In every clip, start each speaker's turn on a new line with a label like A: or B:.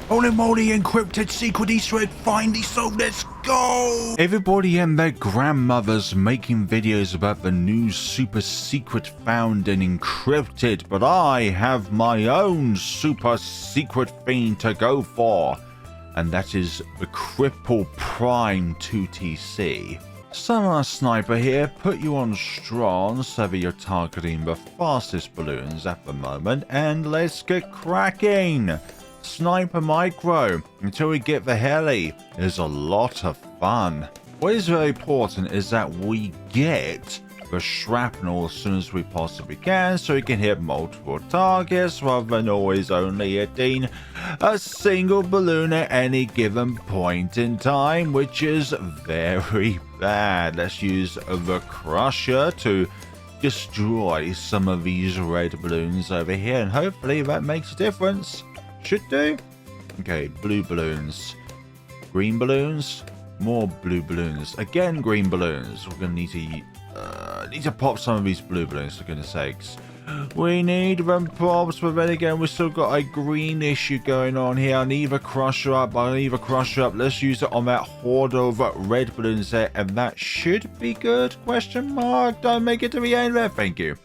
A: Holy moly, encrypted secret Easter egg finally, so let's go! Everybody and their grandmothers making videos about the new super secret found and encrypted, but I have my own super secret thing to go for, and that is the Cripple Prime 2TC. Summer Sniper here, put you on strong so that you're targeting the fastest balloons at the moment, and let's get cracking! Sniper Micro until we get the heli is a lot of fun. What is very important is that we get the shrapnel as soon as we possibly can so we can hit multiple targets rather than always only hitting a single balloon at any given point in time, which is very bad. Let's use the crusher to destroy some of these red balloons over here, and hopefully that makes a difference. Should do. Okay, blue balloons, green balloons, more blue balloons, again green balloons. We're gonna need to pop some of these blue balloons, for goodness sakes. We need them pops, but then again we've still got a green issue going on here. I need a crusher up. Let's use it on that horde of red balloons there, and that should be good, question mark. Don't make it to the end there, thank you.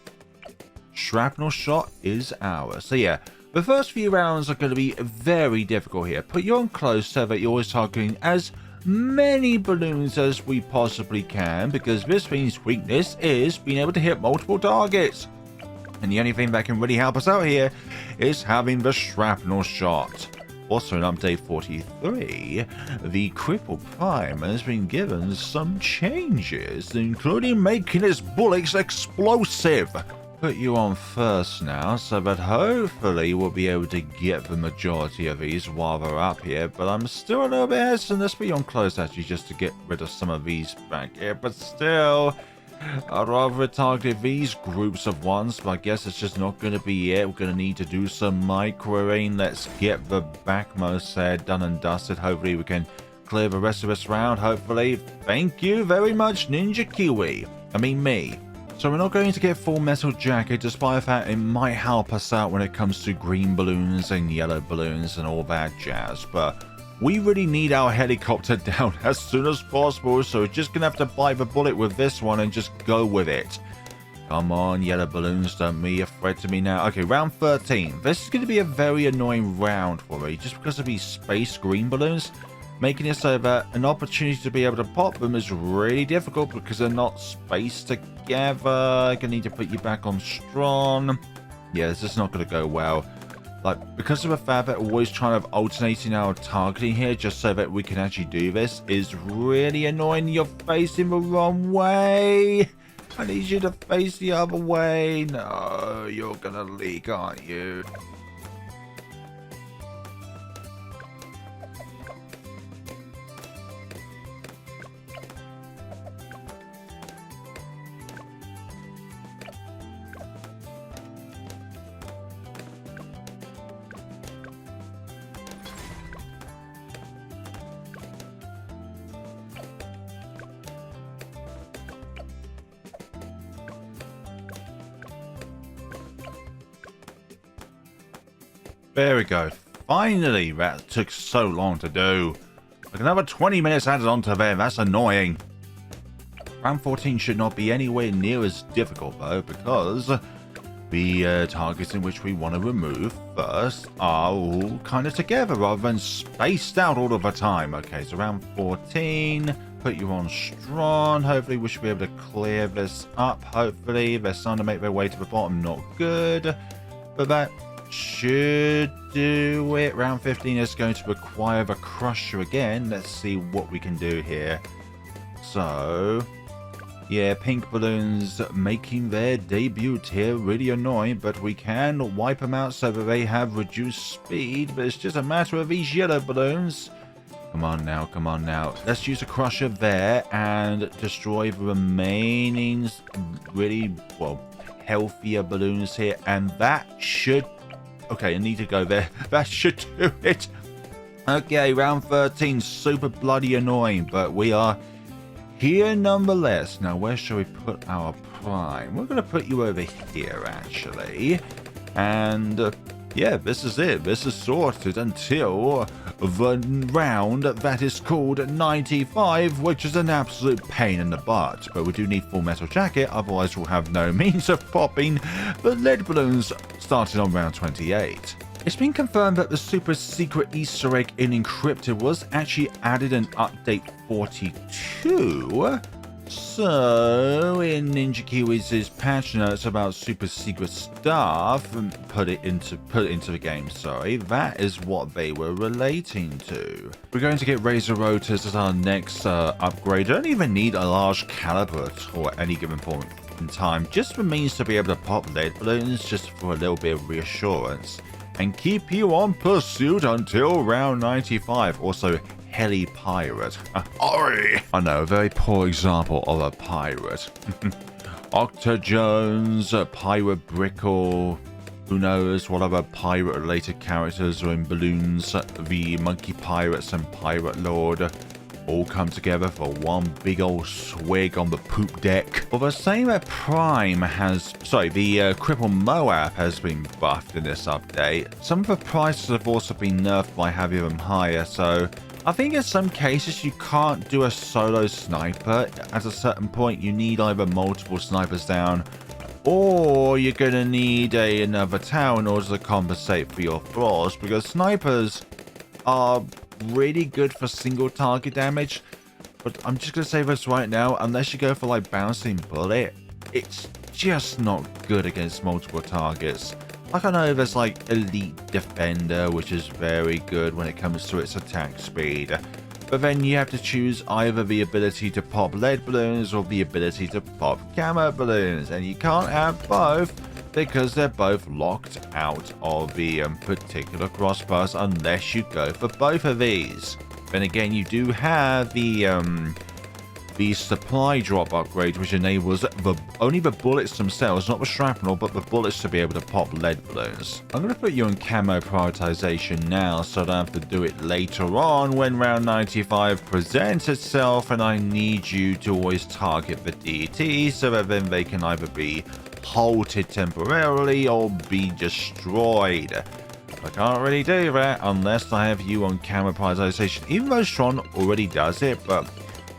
A: Shrapnel shot is ours. So yeah, the first few rounds are going to be very difficult here. Put you on close so that you're always targeting as many balloons as we possibly can, because this thing's weakness is being able to hit multiple targets. And the only thing that can really help us out here is having the shrapnel shot. Also in update 43, the Cripple Prime has been given some changes, including making its bullets explosive. Put you on first now so that hopefully we'll be able to get the majority of these while they're up here, but I'm still a little bit hesitant. Let's be on close actually just to get rid of some of these back here, but still I'd rather target these groups of ones, but I guess it's just not going to be it. We're going to need to do some microing. Let's get the backmost set done and dusted. Hopefully we can clear the rest of this round, hopefully. Thank you very much, Ninja Kiwi. I mean me. So we're not going to get full metal jacket, despite the fact it might help us out when it comes to green balloons and yellow balloons and all that jazz, but we really need our helicopter down as soon as possible, so we're just gonna have to bite the bullet with this one and just go with it. Come on, yellow balloons, don't be a threat to me now. Okay, round 13. This is going to be a very annoying round for me, just because of these space green balloons. Making it so that an opportunity to be able to pop them is really difficult because they're not spaced together. I'm gonna need to put you back on strong. Yeah, this is not gonna go well. Like, because of the fact that we're always trying to alternating our targeting here just so that we can actually do this is really annoying. You're facing the wrong way. I need you to face the other way. No, you're gonna leak, aren't you? There we go. Finally, that took so long to do. Like another 20 minutes added onto there. That's annoying. Round 14 should not be anywhere near as difficult though, because the targets in which we want to remove first are all kind of together rather than spaced out all of the time. Okay, so round 14. Put you on strong. Hopefully we should be able to clear this up. Hopefully they're starting to make their way to the bottom. Not good. But that should do it. Round 15 is going to require the crusher again. Let's see what we can do here. So yeah, pink balloons making their debut here. Really annoying, but we can wipe them out so that they have reduced speed, but it's just a matter of these yellow balloons. Come on now, come on now. Let's use a crusher there and destroy the remaining really, well, healthier balloons here, and that should... Okay, I need to go there. That should do it. Okay, round 13, super bloody annoying, but we are here nonetheless. Now, where shall we put our prime? We're going to put you over here, actually. And yeah, this is it. This is sorted until the round that is called 95, which is an absolute pain in the butt. But we do need full metal jacket, otherwise we'll have no means of popping the lead balloons starting on round 28. It's been confirmed that the super secret Easter egg in Encrypted was actually added in update 42. So, in Ninja Kiwi's patch notes about super secret stuff, and put it into the game, sorry, that is what they were relating to. We're going to get Razor Rotors as our next upgrade. I don't even need a large caliber at any given point in time, just for means to be able to pop lead balloons just for a little bit of reassurance. And keep you on pursuit until round 95. Also, Heli Pilot. I know, a very poor example of a pirate. Octa Jones, Pirate Brickle, who knows what other pirate-related characters are in balloons. The Monkey Pirates and Pirate Lord all come together for one big old swig on the poop deck. Well, the same Prime has, the Cripple MOAB has been buffed in this update. Some of the prices have also been nerfed by having them higher, so I think in some cases you can't do a solo sniper. At a certain point you need either multiple snipers down, or you're going to need another tower in order to compensate for your flaws, because snipers are really good for single target damage, but I'm just going to say this right now, unless you go for like bouncing bullet, it's just not good against multiple targets. Like, I know there's like Elite Defender, which is very good when it comes to its attack speed, but then you have to choose either the ability to pop lead balloons or the ability to pop camo balloons, and you can't have both because they're both locked out of the particular crossbars unless you go for both of these. Then again, you do have the supply drop upgrade, which enables only the bullets themselves, not the shrapnel, but the bullets to be able to pop lead balloons. I'm going to put you on camo prioritization now, so I don't have to do it later on when round 95 presents itself, and I need you to always target the DT so that then they can either be halted temporarily or be destroyed. I can't really do that unless I have you on camera prioritization, even though Tron already does it, but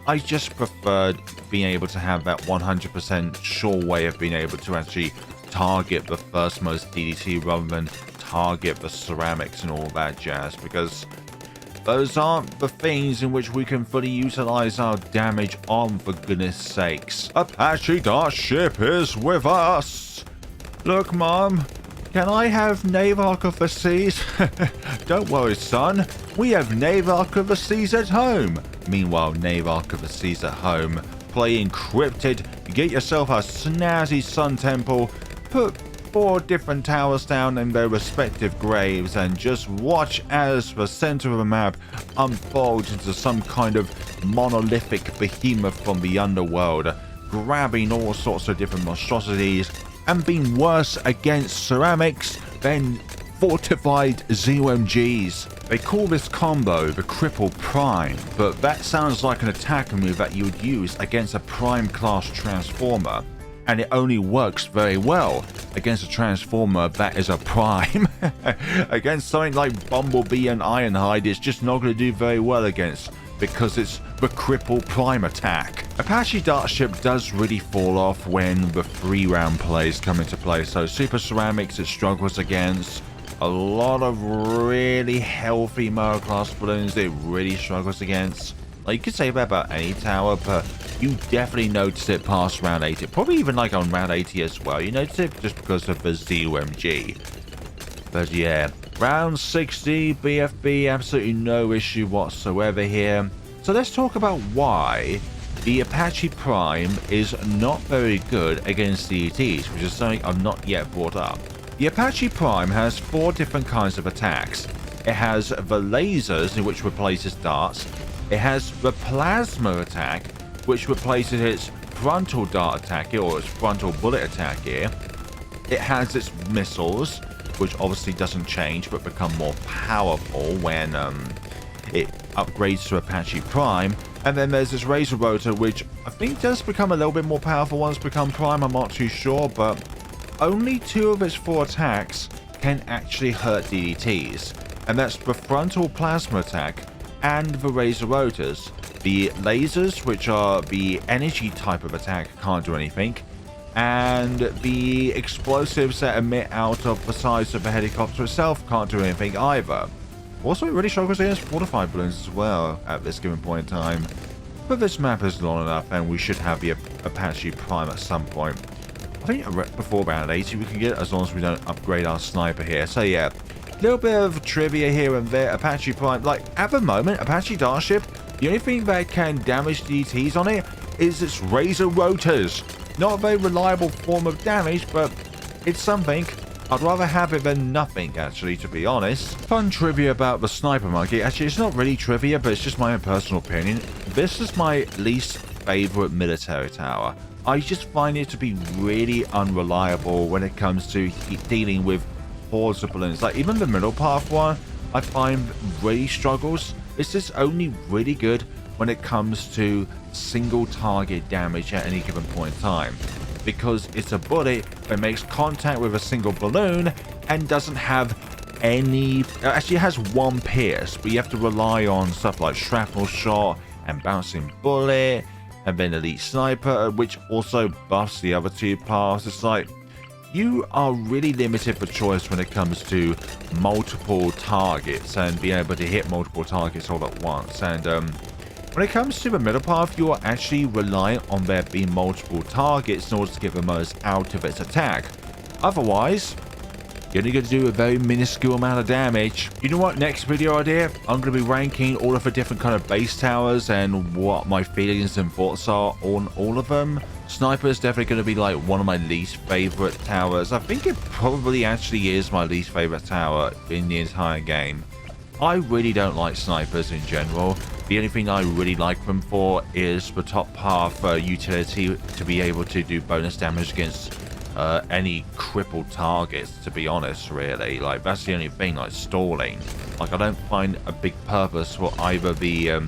A: I just preferred being able to have that 100% sure way of being able to actually target the first most DDT rather than target the ceramics and all that jazz, because those aren't the things in which we can fully utilize our damage on, for goodness sakes. Apache Dark Ship is with us! Look, Mom, can I have Navark of the Seas? Don't worry, son, we have Navark of the Seas at home. Meanwhile, Navark of the Seas at home, play Encrypted, get yourself a snazzy sun temple, put 4 different towers down in their respective graves, and just watch as the center of the map unfolds into some kind of monolithic behemoth from the underworld, grabbing all sorts of different monstrosities and being worse against ceramics than fortified ZOMGs. They call this combo the Cripple Prime, but that sounds like an attack move that you would use against a Prime class Transformer, and it only works very well against a Transformer that is a Prime. Against something like Bumblebee and Ironhide, it's just not going to do very well against, because it's the Cripple Prime attack. Apache Dark Ship does really fall off when the 3-round plays come into play, so Super Ceramics it struggles against. A lot of really healthy Moa class balloons it really struggles against. Like, you could say that about any tower, but you definitely notice it past round 80. Probably even like on round 80 as well. You notice it just because of the ZOMG. But yeah, round 60, BFB, absolutely no issue whatsoever here. So let's talk about why the Apache Prime is not very good against DETs, which is something I've not yet brought up. The Apache Prime has 4 different kinds of attacks. It has the lasers, in which replaces darts. It has the plasma attack, which replaces its frontal dart attack here, or its frontal bullet attack here. It has its missiles, which obviously doesn't change but become more powerful when it upgrades to Apache Prime. And then there's this Razor Rotor, which I think does become a little bit more powerful once become Prime. I'm not too sure, but only 2 of its 4 attacks can actually hurt DDTs, and that's the frontal plasma attack and the laser rotors. The lasers, which are the energy type of attack, can't do anything, and the explosives that emit out of the sides of the helicopter itself can't do anything either. Also, it really struggles against fortified balloons as well at this given point in time. But this map is long enough, and we should have the Apache Prime at some point. I think before round 80 we can get it, as long as we don't upgrade our sniper here. So yeah, a little bit of trivia here and there. Apache Prime, like at the moment, Apache Starship, the only thing that can damage DTs on it is its razor rotors. Not a very reliable form of damage, but it's something. I'd rather have it than nothing, actually, to be honest. Fun trivia about the Sniper Monkey. Actually, it's not really trivia, but it's just my own personal opinion. This is my least favorite military tower. I just find it to be really unreliable when it comes to dealing with hordes of balloons. Like, even the middle path one, I find really struggles. This is only really good when it comes to single target damage at any given point in time, because it's a bullet that makes contact with a single balloon and doesn't have any, actually it has one pierce, but you have to rely on stuff like shrapnel shot and bouncing bullet and then elite sniper, which also buffs the other two paths. It's like you are really limited for choice when it comes to multiple targets and being able to hit multiple targets all at once. And when it comes to the middle path, you are actually reliant on there being multiple targets in order to get the most out of its attack. Otherwise, you're only going to do a very minuscule amount of damage. You know what? Next video idea, I'm going to be ranking all of the different kind of base towers and what my feelings and thoughts are on all of them. Sniper is definitely going to be like one of my least favorite towers. I think it probably actually is my least favorite tower in the entire game. I really don't like snipers in general. The only thing I really like them for is the top path utility to be able to do bonus damage against any crippled targets, to be honest, really. Like, that's the only thing, like stalling. Like, I don't find a big purpose for either the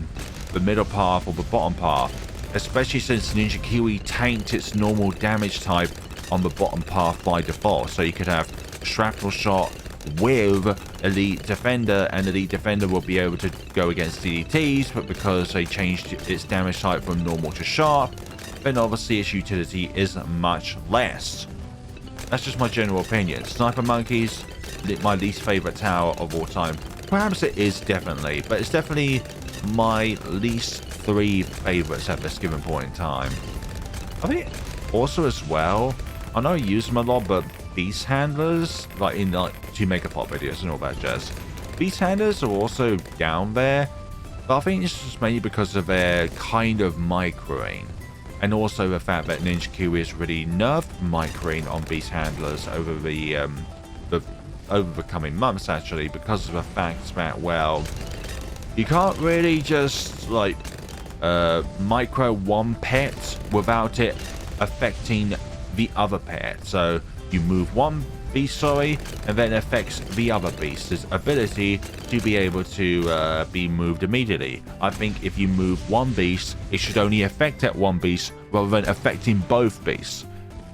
A: middle path or the bottom path, especially since Ninja Kiwi tanked its normal damage type on the bottom path by default. So you could have shrapnel shot with Elite Defender, and Elite Defender will be able to go against DDTs, but because they changed its damage type from normal to sharp, then obviously its utility is much less. That's just my general opinion. Sniper Monkeys, my least favorite tower of all time. Perhaps it is definitely, but it's definitely my least three favorites at this given point in time. I think also as well, I know I use them a lot, but beast handlers, like in like 2 Megapop videos and all that jazz, beast handlers are also down there, but I think it's just mainly because of their kind of microing, and also the fact that Ninja Kiwi has really nerfed microing on beast handlers over the coming months, actually, because of the fact that, well, you can't really just like micro one pet without it affecting the other pet. So you move one beast, and then it affects the other beast's ability to be able to be moved immediately. I think if you move one beast, it should only affect that one beast rather than affecting both beasts.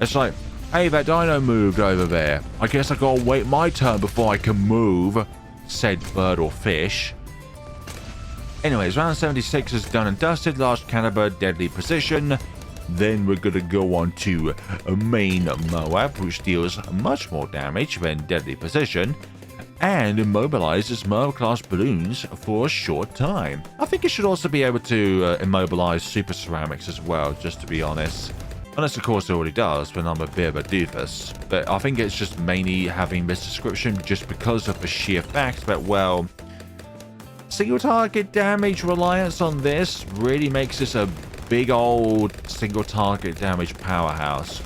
A: It's like, hey, that dino moved over there. I guess I gotta wait my turn before I can move said bird or fish. Anyways, round 76 is done and dusted. Large caliber, deadly precision. Then we're gonna go on to main MOAB, which deals much more damage than deadly precision and immobilizes MOAB class balloons for a short time. I think it should also be able to immobilize super ceramics as well, just to be honest. Unless of course it already does, when I'm a bit of a doofus. But I think it's just mainly having this description just because of the sheer fact that, well, single target damage reliance on this really makes this a big old single target damage powerhouse.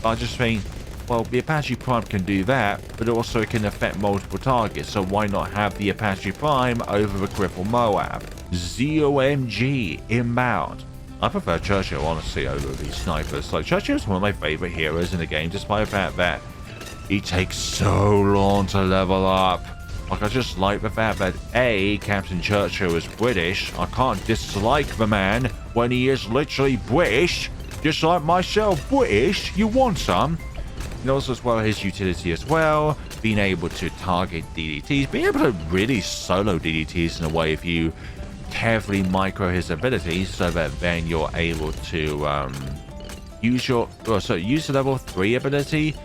A: I just think, well, the Apache Prime can do that, but also it can affect multiple targets, so why not have the Apache Prime over the Cripple MOAB? ZOMG inbound. I prefer Churchill, honestly, over these snipers. Like, Churchill is one of my favorite heroes in the game, despite the fact that he takes so long to level up. Like, I just like the fact that A, Captain Churchill is British. I can't dislike the man when he is literally British. Just like myself, British. You want some? And also as well his utility as well, being able to target DDTs, being able to really solo DDTs in a way if you carefully micro his abilities, so that then you're able to use the level 3 ability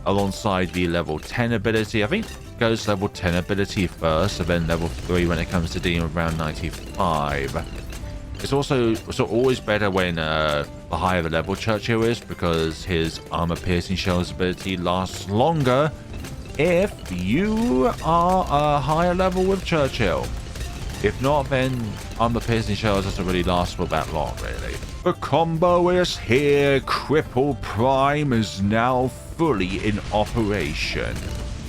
A: alongside the level 10 ability. I think it goes level 10 ability first, and then level 3 when it comes to dealing with round 95. It's also always better when the higher the level Churchill is, because his armor piercing shells ability lasts longer if you are a higher level with Churchill. If not, then armor piercing shells doesn't really last for that long, really. The combo is here. Cripple Prime is now fully in operation.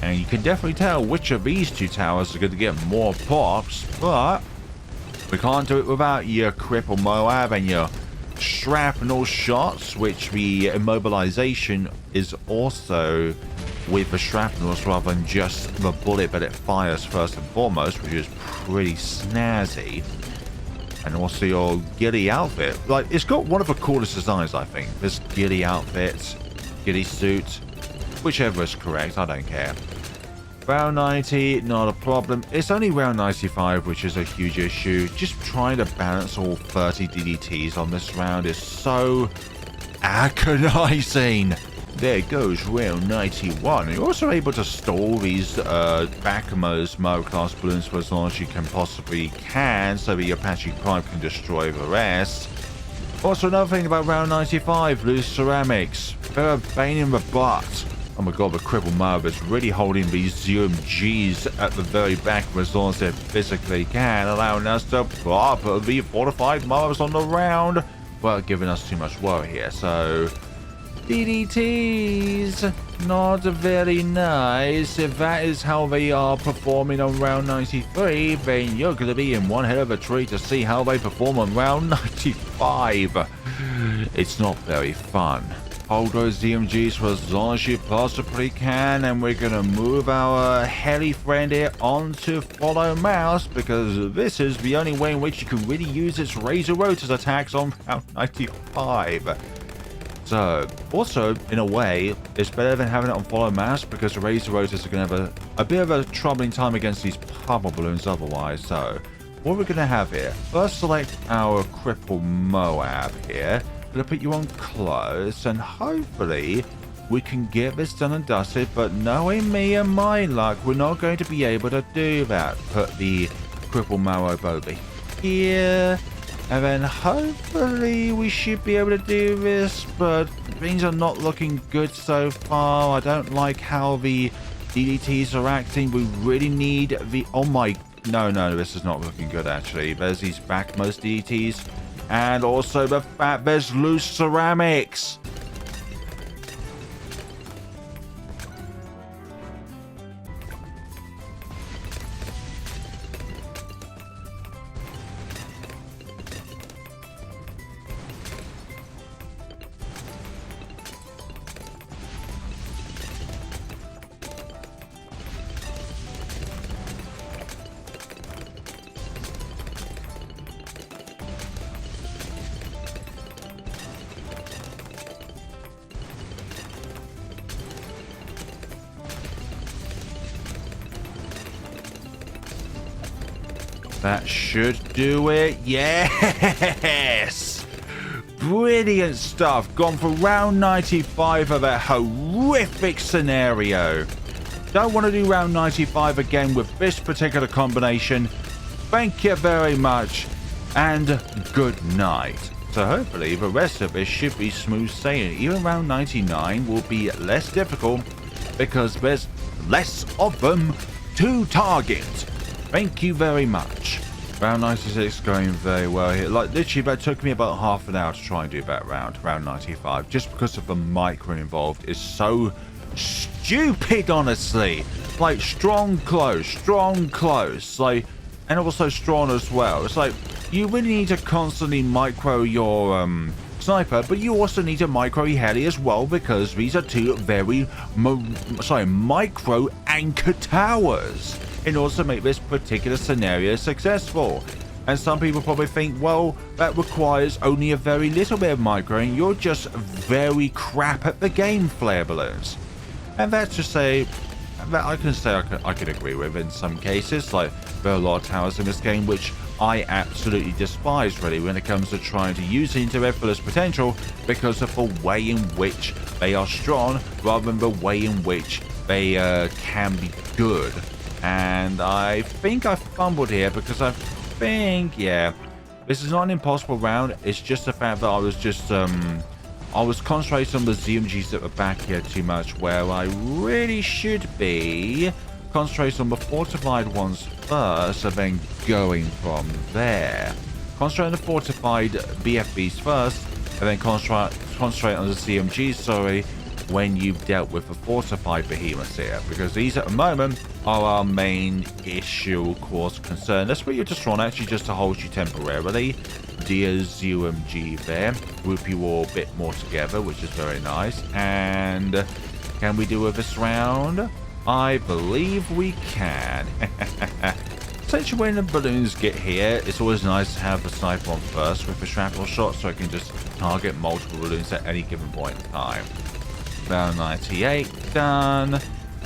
A: And you can definitely tell which of these two towers are going to get more pops, but we can't do it without your Cripple MOAB and your shrapnel shots, which the immobilization is also with the shrapnels rather than just the bullet that it fires first and foremost, which is pretty snazzy. And also your ghillie outfit. Like, it's got one of the coolest designs, I think. This ghillie outfit, ghillie suit, whichever is correct, I don't care. Round 90, not a problem. It's only round 95, which is a huge issue. Just trying to balance all 30 DDTs on this round is so agonizing. There goes round 91. You're also able to stall these backmost Mario class balloons for as long as you can possibly so the Apache Prime can destroy the rest. Also, another thing about round 95, loose ceramics. They're a pain in the butt. Oh my god, the Cripple MOAB is really holding these ZMGs at the very back as long as they physically can, allowing us to put the fortified MOABs on the round without giving us too much worry here. So DDTs, not very nice. If that is how they are performing on round 93, then you're going to be in one hell of a treat to see how they perform on round 95. It's not very fun. Hold those DMGs for as long as you possibly can, and we're going to move our heli friend here onto follow mouse, because this is the only way in which you can really use its Razor Rotors attacks on round 95. So, also, in a way, it's better than having it on follow mouse, because the Razor Rotors are going to have a bit of a troubling time against these pummel balloons otherwise. So, what we're going to have here, first select our Cripple MOAB here. Going to put you on close, and hopefully we can get this done and dusted, but knowing me and my luck, we're not going to be able to do that. Put the Cripple MOAB over here, and then hopefully we should be able to do this, but things are not looking good so far. I don't like how the DDTs are acting. We really need the... oh my... no, this is not looking good actually. There's these backmost DDTs. And also the fact there's loose ceramics. That should do it. Yes! Brilliant stuff. Gone for round 95 of that horrific scenario. Don't want to do round 95 again with this particular combination. Thank you very much, and good night. So hopefully the rest of this should be smooth sailing. Even round 99 will be less difficult because there's less of them to target. Thank you very much. Round 96 going very well here. Like, literally, that took me about half an hour to try and do that round 95. Just because of the micro involved is so stupid, honestly. Like, strong, close. Like, and also strong as well. It's like, you really need to constantly micro your sniper, but you also need to micro your heli as well, because these are two very micro anchor towers in order to make this particular scenario successful. And some people probably think, well, that requires only a very little bit of microing. You're just very crap at the game, flare balloons. And that's to say, that I can say I can agree with in some cases. Like, there are a lot of towers in this game which I absolutely despise, really, when it comes to trying to use it into their fullest potential because of the way in which they are strong rather than the way in which they can be good. And I think I fumbled here because I think, yeah, this is not an impossible round. It's just the fact that I was just I was concentrating on the ZMGs at the back here too much, where I really should be concentrating on the fortified ones first and then going from there. Concentrate on the fortified BFBs first and then concentrate on the ZMGs, sorry, when you've dealt with the fortified behemoths here, because these at the moment are our main issue, cause concern. Let's put you to strong actually just to hold you temporarily. Dear ZMG there, group you all a bit more together, which is very nice. And can we do it this round? I believe we can. Essentially, when the balloons get here, it's always nice to have the sniper on first with the shrapnel shot, so I can just target multiple balloons at any given point in time. Round 98 done.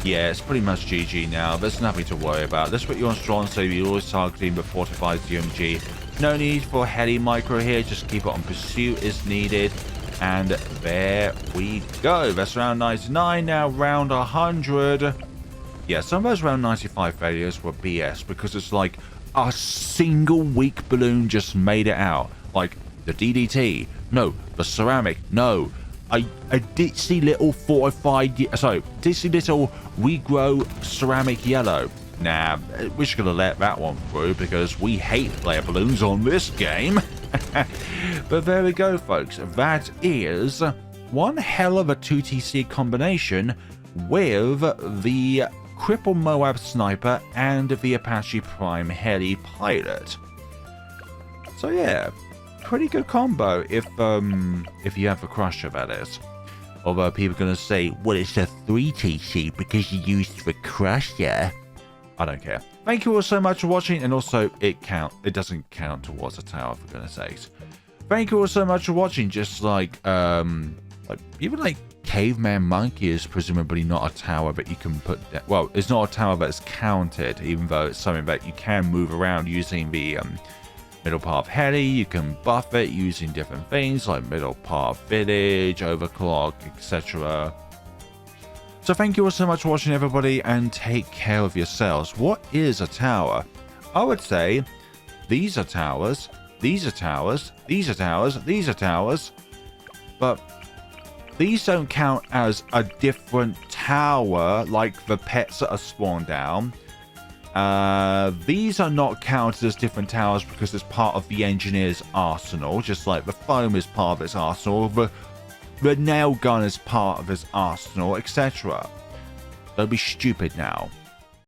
A: Yeah, it's pretty much GG now. There's nothing to worry about. Let's put you on strong, so you're always targeting the fortified ZMG. No need for Heli micro here. Just keep it on pursuit is needed. And there we go. That's round 99. Now round 100. Yeah, some of those round 95 failures were BS because it's like a single weak balloon just made it out. Like the DDT. No. The ceramic. No. A ditzy little fortified, sorry, ditzy little regrow ceramic yellow. Nah, we're just gonna let that one through because we hate player balloons on this game. But there we go, folks. That is one hell of a 2TC combination with the Cripple MOAB Sniper and the Apache Prime Heli Pilot. So yeah. Pretty good combo if you have a crusher, that is. Although people are going to say, well, it's a 3TC because you used the crusher. I don't care. Thank you all so much for watching, and also it doesn't count towards a tower, for goodness sakes. Thank you all so much for watching. Just like even like Caveman Monkey is presumably not a tower that you can put down. Well, it's not a tower that's counted, even though it's something that you can move around using the middle part of Heli. You can buff it using different things like middle part of village, overclock, etc. So thank you all so much for watching, everybody, and take care of yourselves. What is a tower? I would say these are towers, these are towers, these are towers, these are towers, but these don't count as a different tower like the pets that are spawned down. These are not counted as different towers because it's part of the engineer's arsenal, just like the foam is part of its arsenal, the nail gun is part of its arsenal, etc. Don't be stupid now.